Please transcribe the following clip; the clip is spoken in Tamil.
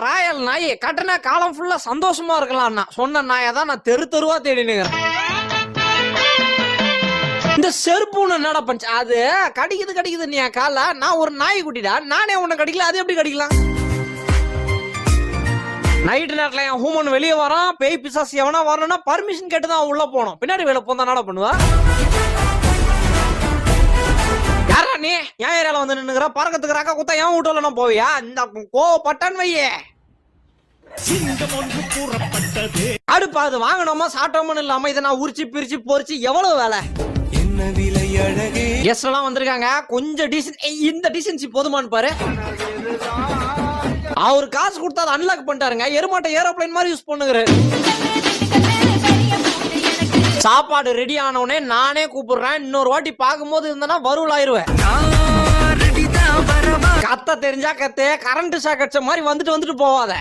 ராயல் நாய் கட்டின காலம் ஃபுல்லா சந்தோஷமா இருக்கலாம்னா சொன்ன நாயை தான் நான் தெரு தெருவா தேடினுக்கிறேன். இந்த செருப்புன்னு என்னடா பஞ்சு அது கடிக்குது நீ கால. நான் ஒரு நாய் குட்டிடா, நானே உன்னை கடிக்கல, அது எப்படி கடிக்கலாம்? நைட்டு நேரத்துல என் ஹூமன் வெளியே வரான், பேய் பிசாசு எவனா வரணும்னா பர்மிஷன் கேட்டுதான் உள்ள போனோம். பின்னாடி வேலை போந்தா என்னடா பண்ணுவா? யாரா நீ என் ஏரியால வந்து நின்னுங்கிற பறக்கத்துக்கு ராக்கா குத்தா என் வீட்டுல போவியா? இந்த கோவப்பட்டான் வையே அடுப்பா அது வாங்கணுமா சாப்பிட்டோம்னு இல்லாம இதை நான் உரிச்சு பிரிச்சு பொறிச்சு எவ்வளவு வேலை. கெஸ்ட் எல்லாம் வந்திருக்காங்க, கொஞ்சம் இந்த டீசன்சி போதுமான்னு பாரு. அவர் காசு கொடுத்தா அதை அன்லாக் பண்ணிட்டாருங்க. எருமாட்டை ஏரோப்ளைன் மாதிரி யூஸ் பண்ணுங்க. சாப்பாடு ரெடி ஆனவுடனே நானே கூப்பிடுறேன். இன்னொரு வாட்டி பார்க்கும்போது இருந்தனா வருவல் ஆயிருவேன். கத்த தெரிஞ்சா கத்து, கரண்ட் ஷாக் அடிச்ச மாதிரி வந்துட்டு போவாத.